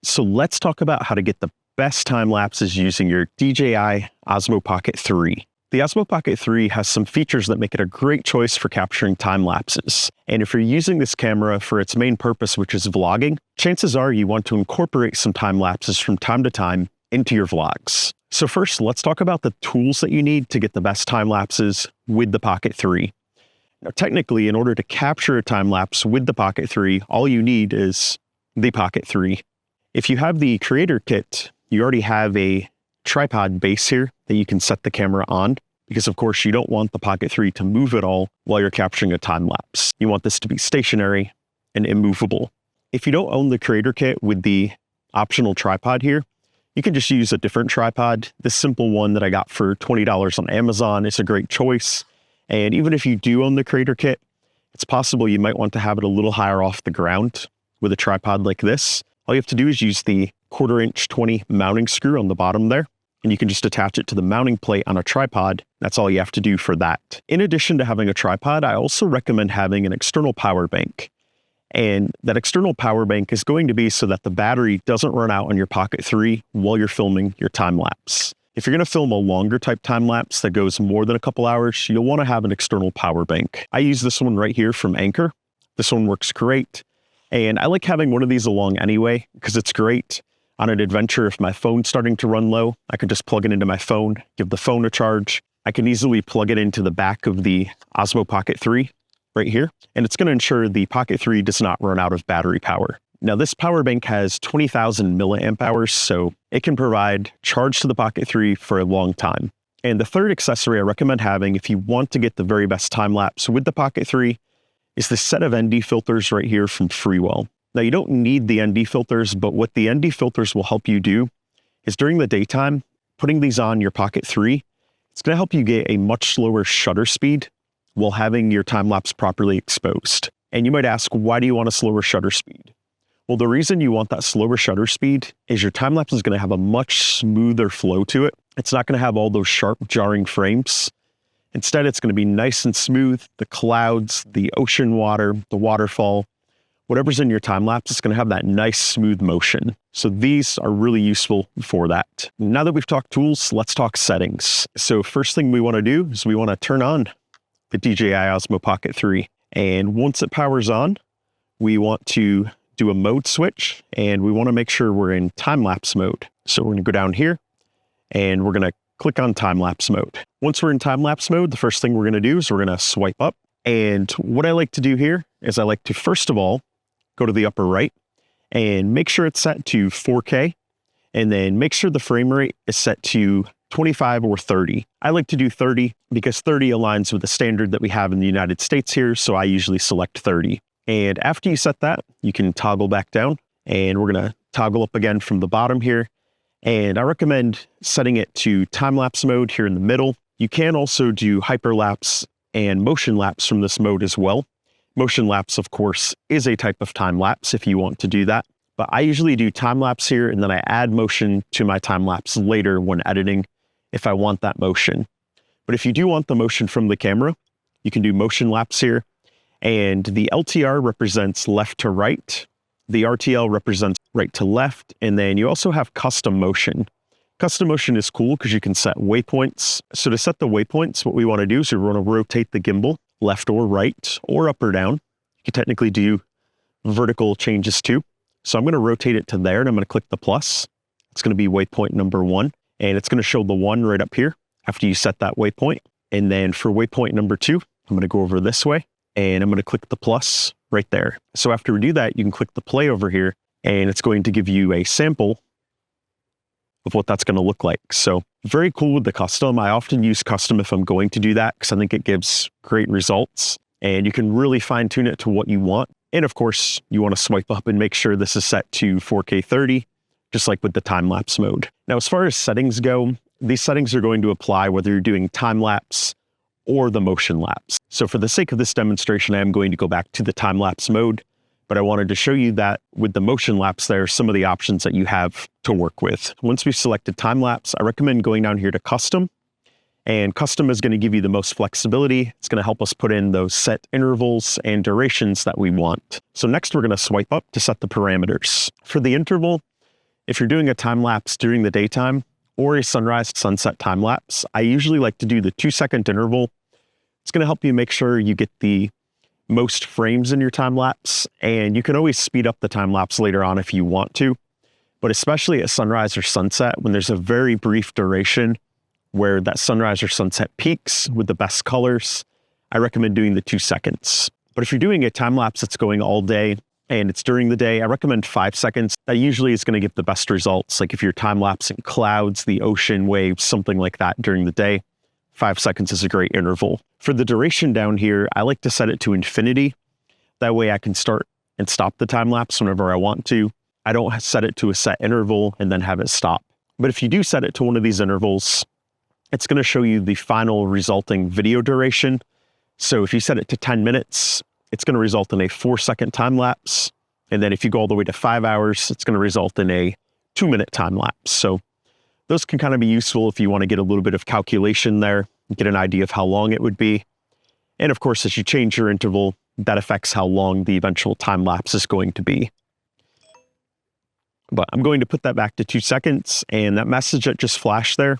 So let's talk about how to get the best time lapses using your DJI Osmo Pocket 3. The Osmo Pocket 3 has some features that make it a great choice for capturing time lapses. And if you're using this camera for its main purpose, which is vlogging, chances are you want to incorporate some time lapses from time to time into your vlogs. So first, let's talk about the tools that you need to get the best time lapses with the Pocket 3. Now, technically, in order to capture a time lapse with the Pocket 3, all you need is the Pocket 3. If you have the creator kit, you already have a tripod base here that you can set the camera on, because of course you don't want the Pocket 3 to move at all while you're capturing a time lapse. You want this to be stationary and immovable. If you don't own the creator kit with the optional tripod here, you can just use a different tripod. This simple one that I got for $20 on Amazon is a great choice. And even if you do own the creator kit, it's possible you might want to have it a little higher off the ground with a tripod like this. All you have to do is use the 1/4" 20 mounting screw on the bottom there, and you can just attach it to the mounting plate on a tripod. That's all you have to do for that. In addition to having a tripod, I also recommend having an external power bank. And that external power bank is going to be so that the battery doesn't run out on your Pocket 3 while you're filming your time lapse. If you're going to film a longer type time lapse that goes more than a couple hours, you'll want to have an external power bank. I use this one right here from Anker. This one works great. And I like having one of these along anyway, because it's great on an adventure. If my phone's starting to run low, I can just plug it into my phone, give the phone a charge. I can easily plug it into the back of the Osmo Pocket 3 right here, and it's going to ensure the Pocket 3 does not run out of battery power. Now, this power bank has 20,000 milliamp hours, so it can provide charge to the Pocket 3 for a long time. And the third accessory I recommend having if you want to get the very best time lapse with the Pocket 3 is this set of ND filters right here from Freewell. Now, you don't need the ND filters, but what the ND filters will help you do is during the daytime, putting these on your Pocket 3, it's going to help you get a much slower shutter speed while having your time lapse properly exposed. And you might ask, why do you want a slower shutter speed? Well, the reason you want that slower shutter speed is your time lapse is going to have a much smoother flow to it. It's not going to have all those sharp, jarring frames. Instead, it's going to be nice and smooth. The clouds, the ocean water, the waterfall, whatever's in your time lapse, it's going to have that nice smooth motion. So these are really useful for that. Now that we've talked tools, let's talk settings. So first thing we want to do is we want to turn on the DJI Osmo Pocket 3. And once it powers on, we want to do a mode switch, and we want to make sure we're in time-lapse mode. So we're going to go down here, and we're going to click on time-lapse mode. Once we're in time-lapse mode, the first thing we're going to do is we're going to swipe up. And what I like to do here is I like to, first of all, go to the upper right and make sure it's set to 4K, and then make sure the frame rate is set to 25 or 30. I like to do 30 because 30 aligns with the standard that we have in the United States here, so I usually select 30. And after you set that, you can toggle back down, and we're going to toggle up again from the bottom here. And I recommend setting it to time-lapse mode here in the middle. You can also do hyperlapse and motion lapse from this mode as well. Motion lapse, of course, is a type of time lapse if you want to do that. But I usually do time lapse here, and then I add motion to my time lapse later when editing if I want that motion. But if you do want the motion from the camera, you can do motion lapse here. And the LTR represents left to right. The RTL represents right to left. And then you also have custom motion. Custom motion is cool because you can set waypoints. So to set the waypoints, what we want to do is we want to rotate the gimbal left or right or up or down. You can technically do vertical changes too. So I'm going to rotate it to there, and I'm going to click the plus. It's going to be waypoint number 1, and it's going to show the 1 right up here after you set that waypoint. And then for waypoint number 2, I'm going to go over this way, and I'm going to click the plus right there. So after we do that, you can click the play over here, and it's going to give you a sample of what that's going to look like. So very cool with the custom. I often use custom if I'm going to do that because I think it gives great results, and you can really fine tune it to what you want. And of course, you want to swipe up and make sure this is set to 4K 30, just like with the time-lapse mode. Now, as far as settings go, these settings are going to apply whether you're doing time-lapse or the motion lapse. So for the sake of this demonstration, I am going to go back to the time-lapse mode, but I wanted to show you that with the motion lapse, there are some of the options that you have to work with. Once we've selected time-lapse, I recommend going down here to custom. And custom is going to give you the most flexibility. It's going to help us put in those set intervals and durations that we want. So next we're going to swipe up to set the parameters. For the interval, If you're doing a time lapse during the daytime or a sunrise sunset time lapse, I usually like to do the 2-second interval. It's going to help you make sure you get the most frames in your time lapse, and you can always speed up the time lapse later on if you want to. But especially at sunrise or sunset, when there's a very brief duration where that sunrise or sunset peaks with the best colors, I recommend doing the 2 seconds. But if you're doing a time lapse that's going all day and it's during the day, I recommend 5 seconds. That usually is going to give the best results. Like if you're time lapsing clouds, the ocean, waves, something like that during the day, 5 seconds is a great interval. For the duration down here, I like to set it to infinity. That way I can start and stop the time lapse whenever I want to. I don't set it to a set interval and then have it stop. But if you do set it to one of these intervals, it's going to show you the final resulting video duration. So if you set it to 10 minutes, it's going to result in a 4-second time lapse. And then if you go all the way to 5 hours, it's going to result in a 2-minute time lapse. So those can kind of be useful if you want to get a little bit of calculation there, get an idea of how long it would be. And of course, as you change your interval, that affects how long the eventual time lapse is going to be. But I'm going to put that back to 2 seconds, and that message that just flashed there,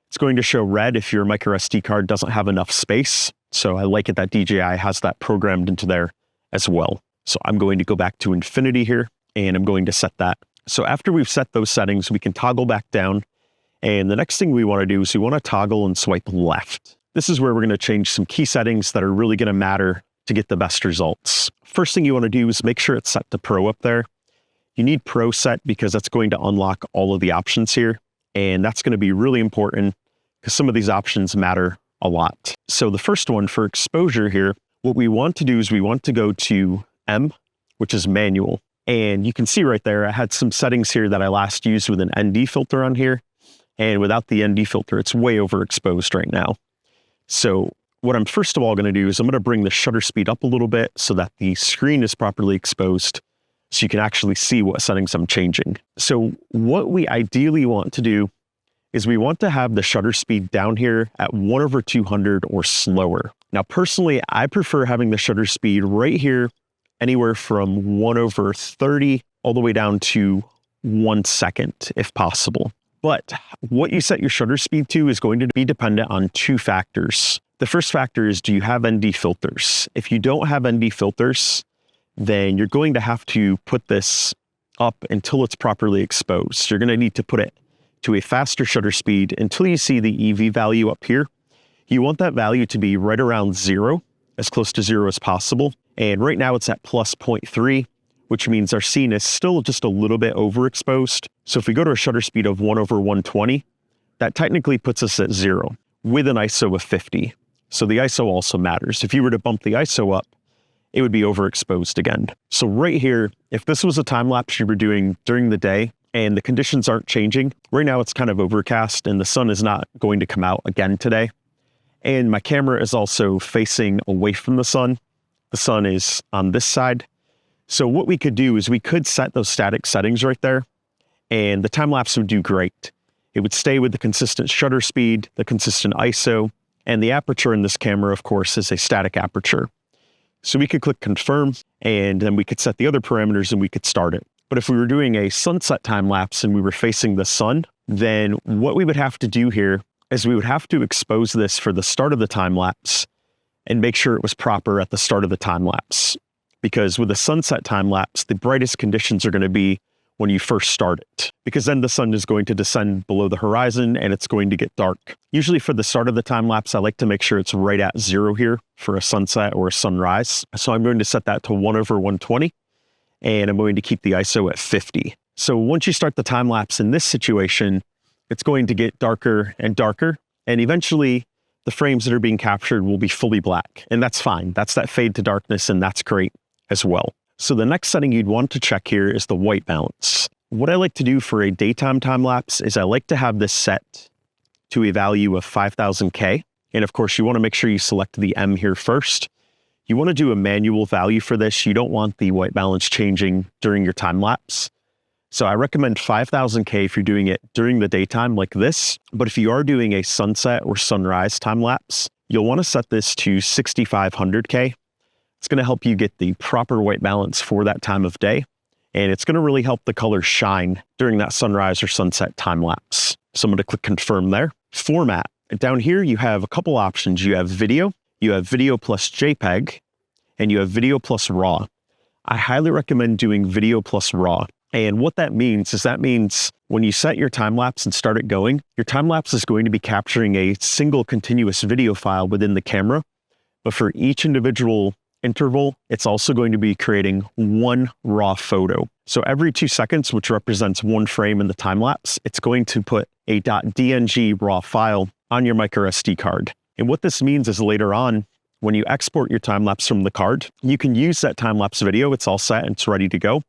it's going to show red if your micro SD card doesn't have enough space. So I like it that DJI has that programmed into there as well. So I'm going to go back to infinity here, and I'm going to set that. So after we've set those settings, we can toggle back down. And the next thing we want to do is we want to toggle and swipe left. This is where we're going to change some key settings that are really going to matter to get the best results. First thing you want to do is make sure it's set to Pro up there. You need Pro set because that's going to unlock all of the options here. And that's going to be really important because some of these options matter a lot. So the first one for exposure here, what we want to do is we want to go to M, which is manual. And you can see right there, I had some settings here that I last used with an ND filter on here. And without the ND filter, it's way overexposed right now. So what I'm first of all going to do is I'm going to bring the shutter speed up a little bit so that the screen is properly exposed, so you can actually see what settings I'm changing. So what we ideally want to do is we want to have the shutter speed down here at 1/200 or slower. Now, personally, I prefer having the shutter speed right here, anywhere from 1/30 all the way down to 1 second, if possible. But what you set your shutter speed to is going to be dependent on 2 factors. The first factor is, do you have ND filters? If you don't have ND filters, then you're going to have to put this up until it's properly exposed. You're going to need to put it to a faster shutter speed until you see the EV value up here. You want that value to be right around 0, as close to 0 as possible. And right now it's at plus 0.3, which means our scene is still just a little bit overexposed. So if we go to a shutter speed of 1/120, that technically puts us at 0 with an ISO of 50. So the ISO also matters. If you were to bump the ISO up, it would be overexposed again. So right here, if this was a time lapse you were doing during the day and the conditions aren't changing, right now it's kind of overcast and the sun is not going to come out again today. And my camera is also facing away from the sun. The sun is on this side. So what we could do is we could set those static settings right there, and the time lapse would do great. It would stay with the consistent shutter speed, the consistent ISO, and the aperture in this camera, of course, is a static aperture. So we could click confirm, and then we could set the other parameters and we could start it. But if we were doing a sunset time lapse and we were facing the sun, then what we would have to do here is we would have to expose this for the start of the time lapse and make sure it was proper at the start of the time lapse. Because with a sunset time lapse, the brightest conditions are going to be when you first start it, because then the sun is going to descend below the horizon and it's going to get dark. Usually for the start of the time lapse, I like to make sure it's right at 0 here for a sunset or a sunrise. So I'm going to set that to 1/120, and I'm going to keep the ISO at 50. So once you start the time lapse in this situation, it's going to get darker and darker, and eventually the frames that are being captured will be fully black, and that's fine. That's that fade to darkness, and that's great as well. So the next setting you'd want to check here is the white balance. What I like to do for a daytime time lapse is I like to have this set to a value of 5000K. And of course, you want to make sure you select the M here first. You want to do a manual value for this. You don't want the white balance changing during your time lapse. So I recommend 5000K if you're doing it during the daytime like this. But if you are doing a sunset or sunrise time lapse, you'll want to set this to 6500K. It's going to help you get the proper white balance for that time of day. And it's going to really help the colors shine during that sunrise or sunset time lapse. So I'm going to click confirm there. Format. Down here, you have a couple options. You have video plus JPEG, and you have video plus RAW. I highly recommend doing video plus RAW. And what that means is when you set your time lapse and start it going, your time lapse is going to be capturing a single continuous video file within the camera. But for each individual interval, it's also going to be creating one raw photo. So every 2 seconds, which represents one frame in the time lapse, it's going to put a .dng raw file on your micro SD card. And what this means is later on, when you export your time lapse from the card, you can use that time lapse video. It's all set and it's ready to go.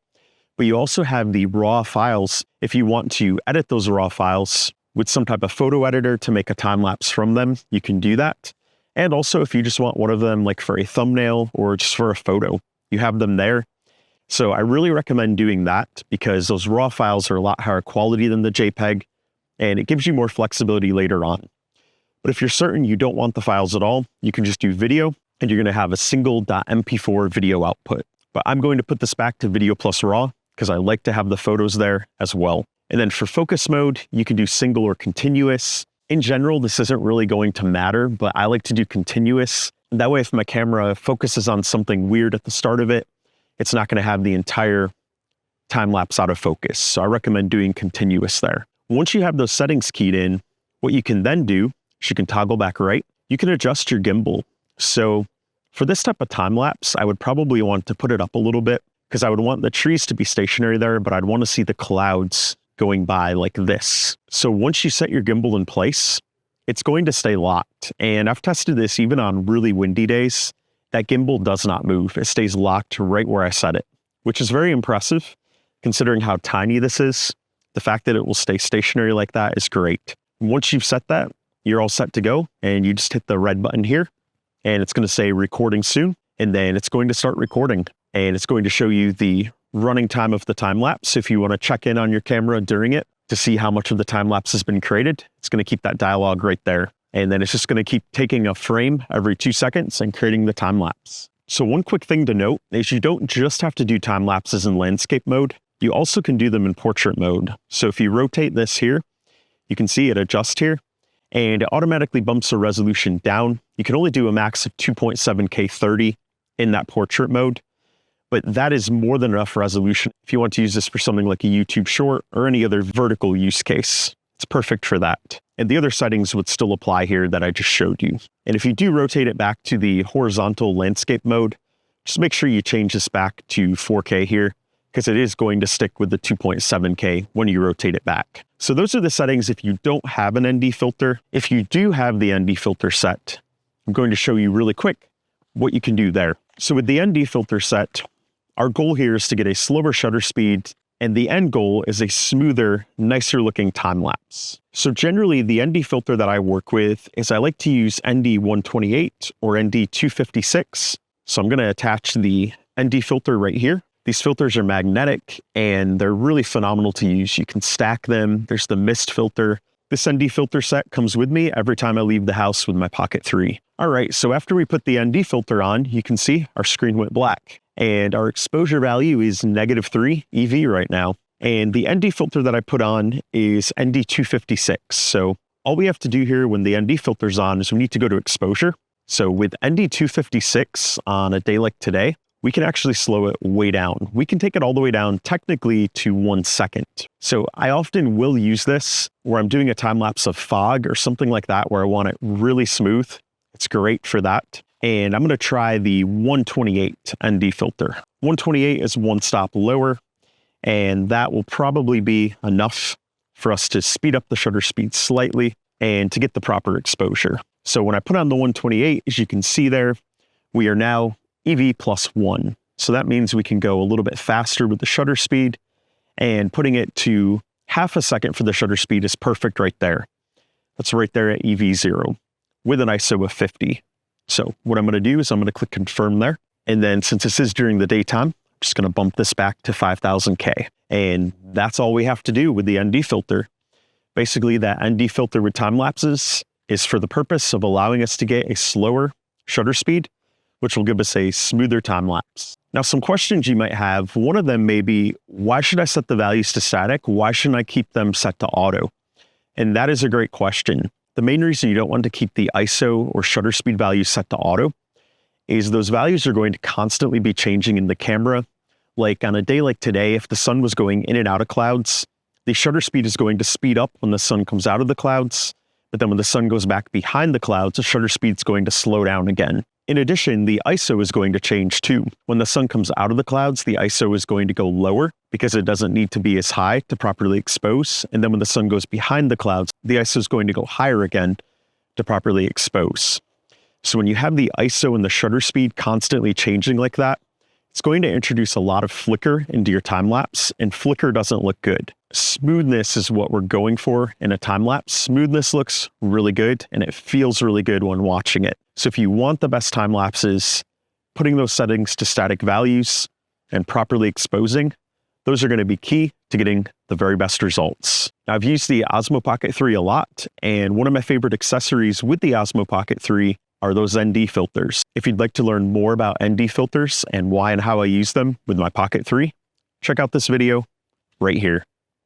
But you also have the raw files. If you want to edit those raw files with some type of photo editor to make a time lapse from them, you can do that. And also if you just want one of them like for a thumbnail or just for a photo, you have them there. So I really recommend doing that because those raw files are a lot higher quality than the JPEG, and it gives you more flexibility later on. But if you're certain you don't want the files at all, you can just do video and you're going to have a single .mp4 video output. But I'm going to put this back to video plus RAW because I like to have the photos there as well. And then for focus mode, you can do single or continuous. In general, this isn't really going to matter, but I like to do continuous. That way, if my camera focuses on something weird at the start of it, it's not going to have the entire time lapse out of focus. So I recommend doing continuous there. Once you have those settings keyed in, what you can then do is you can toggle back right. You can adjust your gimbal. So for this type of time lapse, I would probably want to put it up a little bit because I would want the trees to be stationary there, but I'd want to see the clouds going by like this. So once you set your gimbal in place, it's going to stay locked. And I've tested this even on really windy days. That gimbal does not move. It stays locked right where I set it, which is very impressive considering how tiny this is. The fact that it will stay stationary like that is great. Once you've set that, you're all set to go, and you just hit the red button here and it's going to say recording soon. And then it's going to start recording, and it's going to show you the running time of the time lapse. If you want to check in on your camera during it to see how much of the time lapse has been created, it's going to keep that dialog right there. And then it's just going to keep taking a frame every 2 seconds and creating the time lapse. So one quick thing to note is you don't just have to do time lapses in landscape mode. You also can do them in portrait mode. So if you rotate this here, you can see it adjust here, and it automatically bumps the resolution down. You can only do a max of 2.7K 30 in that portrait mode, but that is more than enough resolution if you want to use this for something like a YouTube short or any other vertical use case. It's perfect for that. And the other settings would still apply here that I just showed you. And if you do rotate it back to the horizontal landscape mode, just make sure you change this back to 4K here, because it is going to stick with the 2.7K when you rotate it back. So those are the settings if you don't have an ND filter. If you do have the ND filter set, I'm going to show you really quick what you can do there. So with the ND filter set, our goal here is to get a slower shutter speed, and the end goal is a smoother, nicer looking time lapse. So generally the ND filter that I work with is I like to use ND 128 or ND 256. So I'm going to attach the ND filter right here. These filters are magnetic and they're really phenomenal to use. You can stack them. There's the mist filter. This ND filter set comes with me every time I leave the house with my Pocket 3. All right, so after we put the ND filter on, you can see our screen went black and our exposure value is -3 EV right now. And the ND filter that I put on is ND 256. So all we have to do here when the ND filter's on is we need to go to exposure. So with ND 256 on a day like today, we can actually slow it way down. We can take it all the way down technically to 1 second. So I often will use this where I'm doing a time lapse of fog or something like that where I want it really smooth. It's great for that. And I'm going to try the 128 ND filter. 128 is one stop lower, and that will probably be enough for us to speed up the shutter speed slightly and to get the proper exposure. So when I put on the 128, as you can see there, we are now EV +1. So that means we can go a little bit faster with the shutter speed, and putting it to half a second for the shutter speed is perfect right there. That's right there at EV 0 with an ISO of 50. So what I'm going to do is I'm going to click confirm there. And then since this is during the daytime, I'm just going to bump this back to 5000K. And that's all we have to do with the ND filter. Basically that ND filter with time lapses is for the purpose of allowing us to get a slower shutter speed, which will give us a smoother time lapse. Now, some questions you might have, one of them may be, why should I set the values to static? Why shouldn't I keep them set to auto? And that is a great question. The main reason you don't want to keep the ISO or shutter speed values set to auto is those values are going to constantly be changing in the camera. Like on a day like today, if the sun was going in and out of clouds, the shutter speed is going to speed up when the sun comes out of the clouds. But then when the sun goes back behind the clouds, the shutter speed is going to slow down again. In addition, the ISO is going to change too. When the sun comes out of the clouds, the ISO is going to go lower because it doesn't need to be as high to properly expose. And then when the sun goes behind the clouds, the ISO is going to go higher again to properly expose. So when you have the ISO and the shutter speed constantly changing like that, it's going to introduce a lot of flicker into your time lapse, and flicker doesn't look good. Smoothness is what we're going for in a time lapse. Smoothness looks really good and it feels really good when watching it. So if you want the best time lapses, putting those settings to static values and properly exposing, those are going to be key to getting the very best results. Now, I've used the Osmo Pocket 3 a lot, and one of my favorite accessories with the Osmo Pocket 3 are those ND filters. If you'd like to learn more about ND filters and why and how I use them with my Pocket 3, check out this video right here.